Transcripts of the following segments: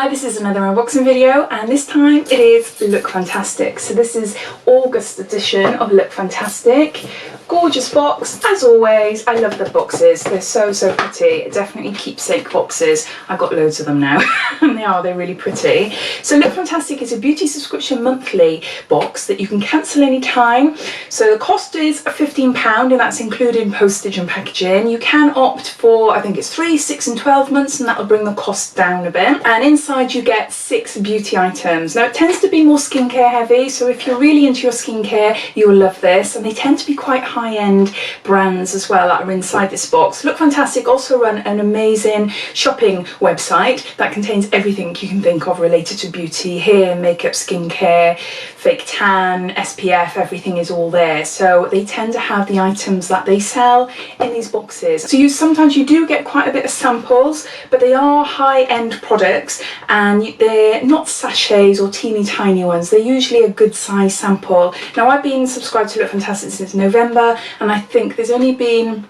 Hi, this is another unboxing video, and this time it is Lookfantastic. So this is August edition of Lookfantastic. Gorgeous box, as always. I love the boxes. They're so pretty. Definitely keepsake boxes. I've got loads of them now. And they're really pretty. So Lookfantastic is a beauty subscription monthly box that you can cancel anytime. So the cost is £15, and that's including postage and packaging. You can opt for, I think it's 3, 6 and 12 months, and that'll bring the cost down a bit. And inside you get 6 beauty items. Now it tends to be more skincare heavy, so if you're really into your skincare, you will love this. And they tend to be quite high-end brands as well that are inside this box. Lookfantastic also run an amazing shopping website that contains everything you can think of related to beauty: hair, makeup, skincare, fake tan, SPF, everything is all there. So they tend to have the items that they sell in these boxes. So sometimes you do get quite a bit of samples, but they are high-end products and they're not sachets or teeny tiny ones. They're usually a good size sample. Now I've been subscribed to Lookfantastic since November, and I think there's only been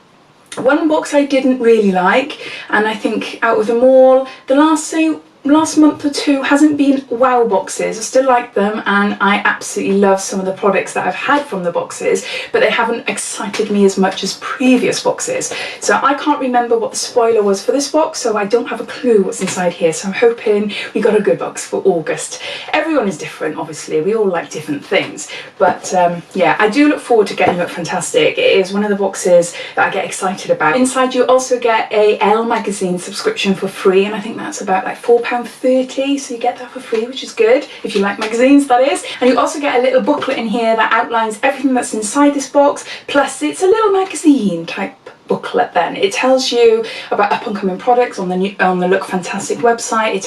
one box I didn't really like, and I think out of them all, the last month or two hasn't been wow boxes. I still like them, and I absolutely love some of the products that I've had from the boxes, but they haven't excited me as much as previous boxes. So I can't remember what the spoiler was for this box, so I don't have a clue what's inside here. So I'm hoping we got a good box for August. Everyone is different, obviously. We all like different things, but yeah, I do look forward to getting Lookfantastic. It is one of the boxes that I get excited about. Inside you also get a Elle magazine subscription for free, and I think that's about like £4.30, so you get that for free, which is good if you like magazines, that is. And you also get a little booklet in here that outlines everything that's inside this box, plus it's a little magazine type booklet. Then it tells you about up and coming products on the Lookfantastic website. It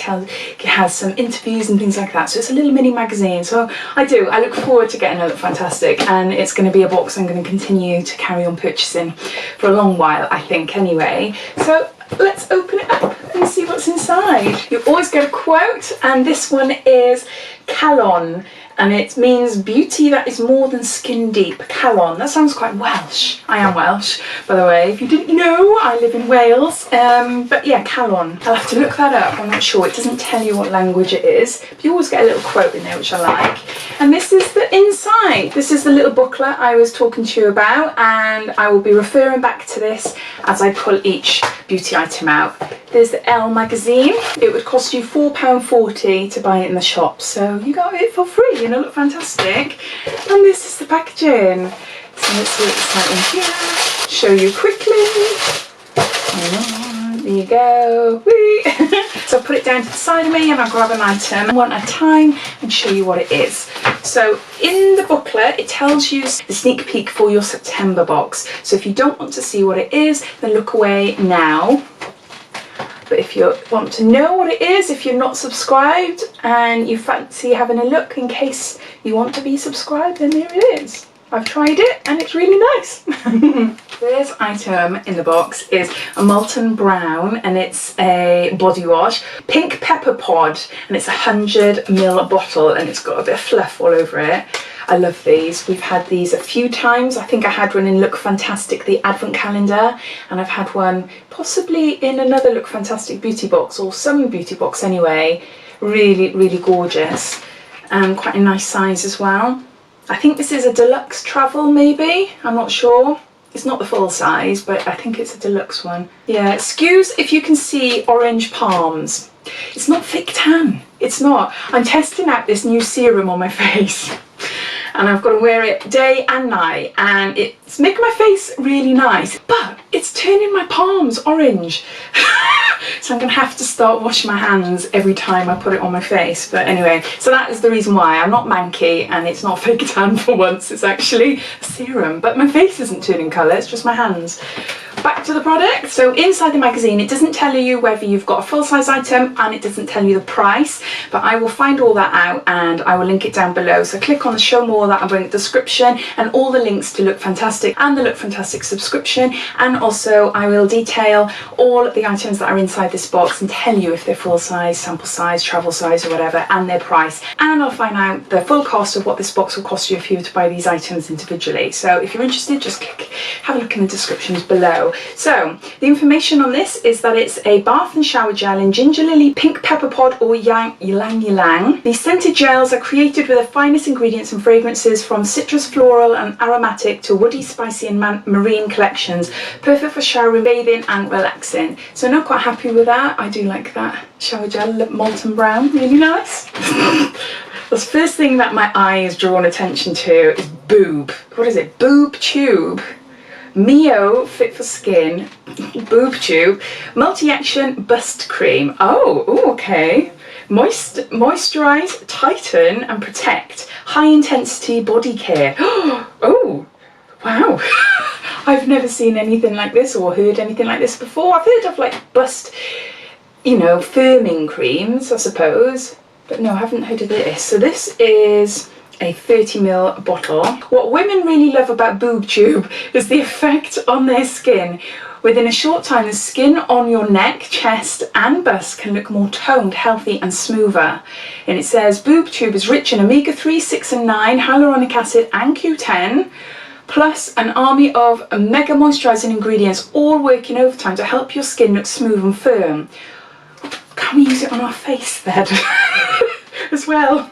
has some interviews and things like that, so it's a little mini magazine. So I look forward to getting a Lookfantastic, and it's going to be a box I'm going to continue to carry on purchasing for a long while, I think, anyway. So let's open it up and see what's inside. You always get a quote, and this one is Calon, and it means beauty that is more than skin deep. Calon, that sounds quite Welsh. I am Welsh, by the way, if you didn't know. I live in Wales, but yeah, Calon. I'll have to look that up, I'm not sure. It doesn't tell you what language it is, but you always get a little quote in there, which I like. And this is the inside. This is the little booklet I was talking to you about, and I will be referring back to this as I pull each beauty item out. There's the Elle magazine. It would cost you £4.40 to buy it in the shop, so you got it for free, and it look fantastic. And this is the packaging. So let's see what's like in here. Show you quickly. There you go. So I'll put it down to the side of me, and I'll grab an item one at a time and show you what it is. So in the booklet it tells you the sneak peek for your September box. So if you don't want to see what it is, then look away now. But if you want to know what it is, if you're not subscribed and you fancy having a look in case you want to be subscribed, then there it is. I've tried it and it's really nice. This item in the box is a Molten Brown, and it's a body wash. Pink Pepper Pod, and it's a 100ml bottle, and it's got a bit of fluff all over it. I love these. We've had these a few times. I think I had one in Lookfantastic, the advent calendar, and I've had one possibly in another Lookfantastic beauty box, or some beauty box anyway. Really gorgeous, and quite a nice size as well. I think this is a deluxe travel, maybe, I'm not sure. It's not the full size, but I think it's a deluxe one. Yeah, excuse if you can see orange palms. It's not fake tan, it's not. I'm testing out this new serum on my face, and I've got to wear it day and night, and it's making my face really nice, but it's turning my palms orange. So I'm going to have to start washing my hands every time I put it on my face. But anyway, so that is the reason why. I'm not manky, and it's not fake tan for once. It's actually a serum, but my face isn't turning colour, it's just my hands. Back to the product. So inside the magazine, it doesn't tell you whether you've got a full-size item, and it doesn't tell you the price, but I will find all that out and I will link it down below. So click on the show more, that will bring the description and all the links to Lookfantastic and the Lookfantastic subscription, and also I will detail all the items that are inside this box and tell you if they're full size, sample size, travel size or whatever, and their price, and I'll find out the full cost of what this box will cost you if you were to buy these items individually. So if you're interested, just have a look in the descriptions below. video. So the information on this is that it's a bath and shower gel in ginger lily, pink pepper pod or ylang ylang. These scented gels are created with the finest ingredients and fragrances from citrus, floral and aromatic to woody, spicy and marine collections. Perfect for showering, bathing and relaxing. So I'm not quite happy with that. I do like that shower gel, molten brown, really nice. The first thing that my eye is drawn attention to is boob. What is it? Boob tube. Mio Fit for Skin boob tube multi-action bust cream. Oh, okay. Moisturize, tighten and protect. High intensity body care. Oh, wow. I've never seen anything like this or heard anything like this before. I've heard of like bust, you know, firming creams, I suppose. But no, I haven't heard of this. So this is a 30ml bottle. What women really love about boob tube is the effect on their skin. Within a short time, the skin on your neck, chest and bust can look more toned, healthy and smoother. And it says boob tube is rich in omega-3, 6 and 9, hyaluronic acid and Q10, plus an army of mega moisturising ingredients, all working overtime to help your skin look smooth and firm. Can we use it on our face then as well?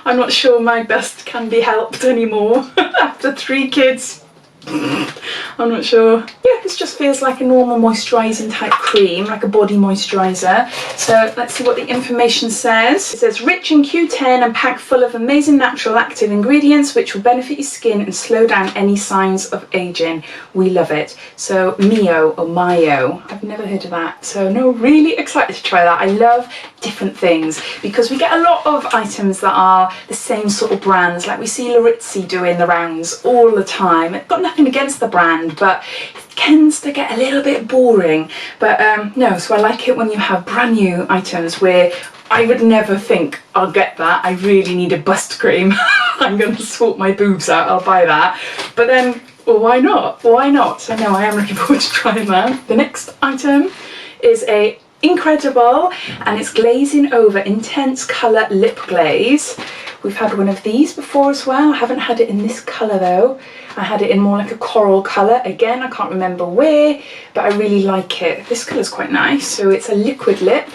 I'm not sure my bust can be helped anymore after 3 kids. I'm not sure. Yeah, this just feels like a normal moisturising type cream, like a body moisturiser. So let's see what the information says. It says rich in Q10 and packed full of amazing natural active ingredients which will benefit your skin and slow down any signs of aging. We love it. So Mio or Mayo, I've never heard of that. So no, really excited to try that. I love different things because we get a lot of items that are the same sort of brands, like we see Larizzi doing the rounds all the time. I've got nothing against the brand, but it tends to get a little bit boring. But no, so I like it when you have brand new items where I would never think I'll get that. I really need a bust cream. I'm going to sort my boobs out, I'll buy that. But then, well, why not? Why not? So no, I am looking forward to trying that. The next item is a incredible, and it's glazing over intense colour lip glaze. We've had one of these before as well. I haven't had it in this colour though. I had it in more like a coral colour. Again, I can't remember where, but I really like it. This colour's quite nice. So it's a liquid lip.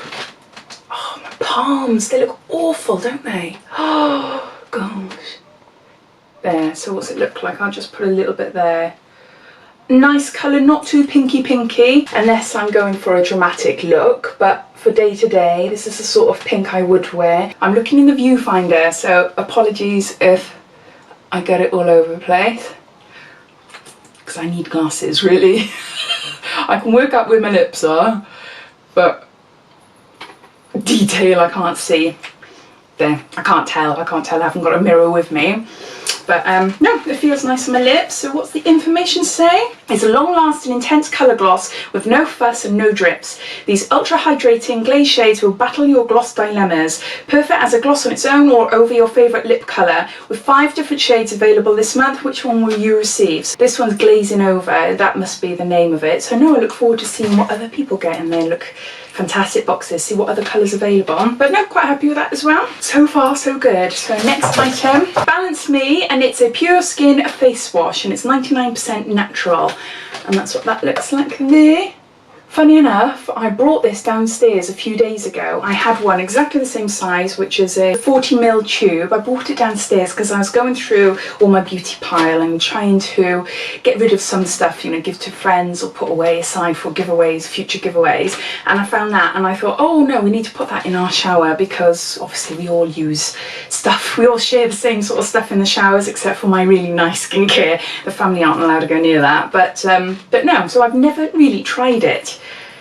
Oh, my palms, they look awful, don't they? Oh, gosh. There, so what's it look like? I'll just put a little bit there. Nice colour, not too pinky, unless I'm going for a dramatic look, but for day to day, this is the sort of pink I would wear. I'm looking in the viewfinder, so apologies if I get it all over the place, because I need glasses, really. I can work out where my lips are, but detail I can't see. There, I can't tell, I haven't got a mirror with me. But no, it feels nice on my lips. So what's the information say? It's a long-lasting, intense colour gloss with no fuss and no drips. These ultra-hydrating glaze shades will battle your gloss dilemmas. Perfect as a gloss on its own or over your favourite lip colour. With 5 different shades available this month, which one will you receive? So this one's glazing over, that must be the name of it. So no, I look forward to seeing what other people get in their fantastic boxes, see what other colours available. But no, quite happy with that as well. So far, so good. So next item, Balance Me, and it's a pure skin face wash, and it's 99% natural. And that's what that looks like there. Funny enough, I brought this downstairs a few days ago. I had one exactly the same size, which is a 40ml tube. I brought it downstairs because I was going through all my beauty pile and trying to get rid of some stuff, you know, give to friends or put away aside for giveaways, future giveaways. And I found that and I thought, oh no, we need to put that in our shower because obviously we all use stuff. We all share the same sort of stuff in the showers except for my really nice skincare. The family aren't allowed to go near that. But no, so I've never really tried it.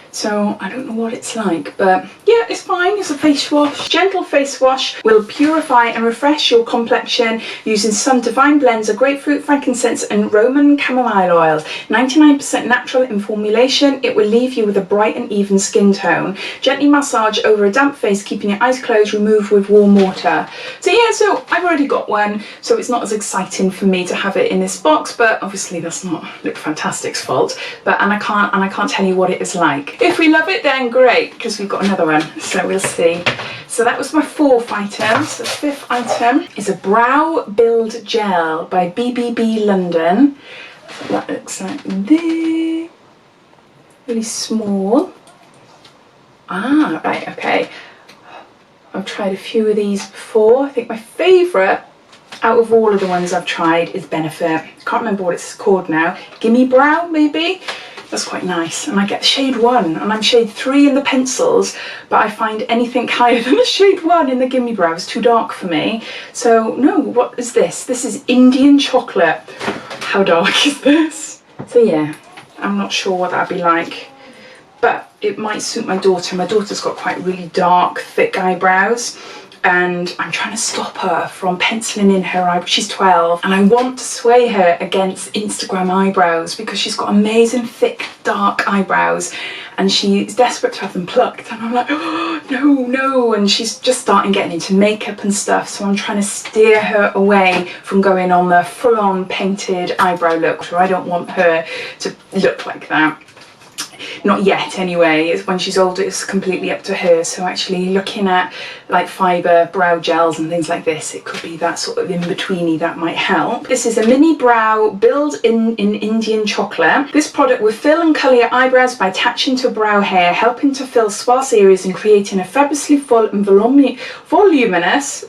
So I don't know what it's like, but yeah, it's fine. It's a face wash. Gentle face wash will purify and refresh your complexion using some divine blends of grapefruit, frankincense and Roman chamomile oil. 99% natural in formulation. It will leave you with a bright and even skin tone. Gently massage over a damp face, keeping your eyes closed, remove with warm water. So yeah, so I've already got one, so it's not as exciting for me to have it in this box, but obviously that's not Lookfantastic's fault. But and I can't tell you what it is like. If we love it, then great, because we've got another one, so we'll see. So that was my 4th item. So the 5th item is a Brow Build Gel by BBB London. So that looks like this. really small. Ah, right, okay. I've tried a few of these before. I think my favourite out of all of the ones I've tried is Benefit. Can't remember what it's called now. Gimme Brow, maybe? That's quite nice. And I get shade 1 and I'm shade 3 in the pencils, but I find anything higher than a shade 1 in the Gimme Brow is too dark for me. So no, what is this? This is Indian Chocolate. How dark is this? So yeah, I'm not sure what that'd be like, but it might suit my daughter. My daughter's got quite really dark, thick eyebrows, and I'm trying to stop her from penciling in her eyebrows. She's 12 and I want to sway her against Instagram eyebrows because she's got amazing thick dark eyebrows and she's desperate to have them plucked, and I'm like, oh, no, and she's just starting getting into makeup and stuff, so I'm trying to steer her away from going on the full-on painted eyebrow look, so I don't want her to look like that. Not yet anyway. It's when she's older, it's completely up to her. So actually looking at like fibre brow gels and things like this, it could be that sort of in-betweeny that might help. This is a mini brow build in Indian Chocolate. This product will fill and colour your eyebrows by attaching to brow hair, helping to fill sparse areas and creating a fabulously full and voluminous.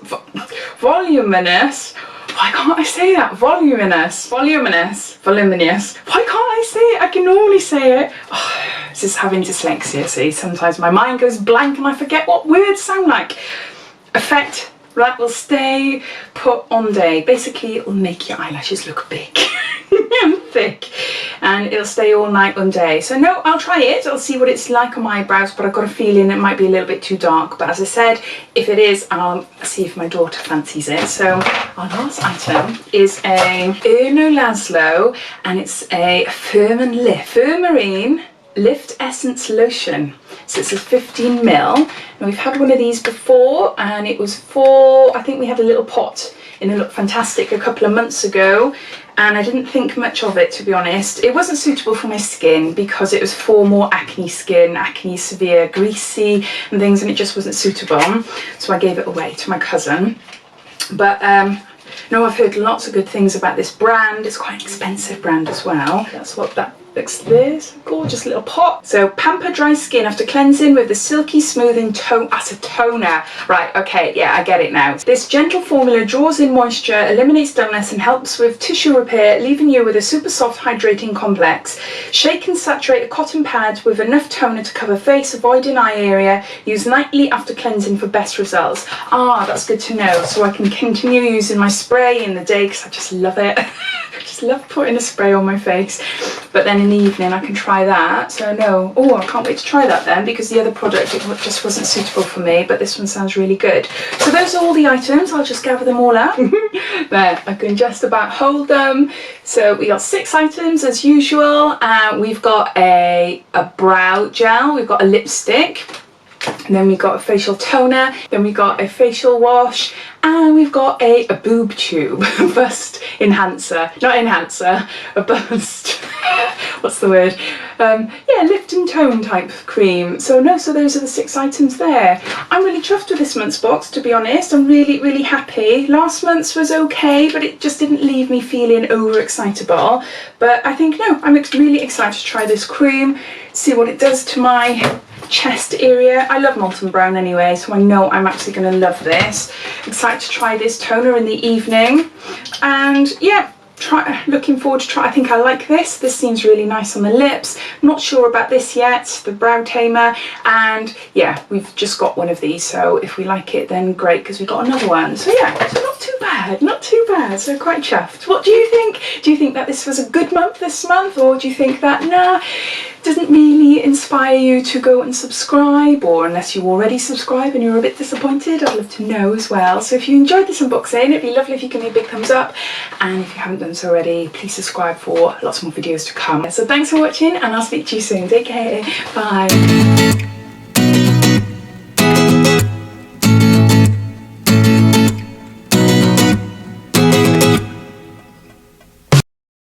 Why can't I say that? Voluminous. Why can't I say it? I can normally say it. Oh, this is having dyslexia, see. Sometimes my mind goes blank and I forget what words sound like. Effect, that will stay put on day. Basically, it will make your eyelashes look big and thick, and it'll stay all night on day. So no, I'll try it. I'll see what it's like on my eyebrows, but I've got a feeling it might be a little bit too dark. But as I said, if it is, I'll see if my daughter fancies it. So our last item is a Erno Laszlo, and it's a Firmarine Lift Essence Lotion. So it's a 15 ml. Now we've had one of these before, and it was for, I think we had a little pot in a Lookfantastic a couple of months ago, and I didn't think much of it, to be honest. It wasn't suitable for my skin because it was for more acne skin, acne severe, greasy and things, and it just wasn't suitable. So I gave it away to my cousin. But no, I've heard lots of good things about this brand. It's quite an expensive brand as well. That's what that looks like. This gorgeous little pot. So pamper dry skin after cleansing with the silky smoothing tone. That's a toner. Right, okay, yeah, I get it now. This gentle formula draws in moisture, eliminates dullness and helps with tissue repair, leaving you with a super soft hydrating complex. Shake and saturate a cotton pad with enough toner to cover face, avoiding eye area. Use nightly after cleansing for best results. Ah, that's good to know. So I can continue using my spray in the day because I just love it. I just love putting a spray on my face. But then in the evening I can try that. So no, oh, I can't wait to try that then, because the other product, it just wasn't suitable for me, but this one sounds really good. So those are all the items. I'll just gather them all up. There, I can just about hold them. So we got 6 items as usual. We've got a brow gel, we've got a lipstick, and then we got a facial toner, then we got a facial wash, and we've got a boob tube, bust enhancer, not enhancer, a bust, what's the word, yeah, lift and tone type cream. So no, so those are the 6 items there. I'm really chuffed with this month's box, to be honest. I'm really happy. Last month's was okay, but it just didn't leave me feeling overexcitable. But I think, no, I'm really excited to try this cream, see what it does to my chest area. I love Molten Brown anyway, so I know I'm actually going to love this. Excited to try this toner in the evening, and yeah, looking forward to try. I think I like this. This seems really nice on the lips. Not sure about this yet, the brow tamer, and yeah, we've just got one of these, so if we like it then great, because we've got another one. So yeah, so not too bad, so quite chuffed. What do you think? Do you think that this was a good month this month, or do you think that nah, doesn't really inspire you to go and subscribe, or unless you already subscribe and you're a bit disappointed? I'd love to know as well. So if you enjoyed this unboxing, it'd be lovely if you give me a big thumbs up, and if you haven't done so already, please subscribe for lots more videos to come. So thanks for watching, and I'll speak to you soon. Take care. Bye.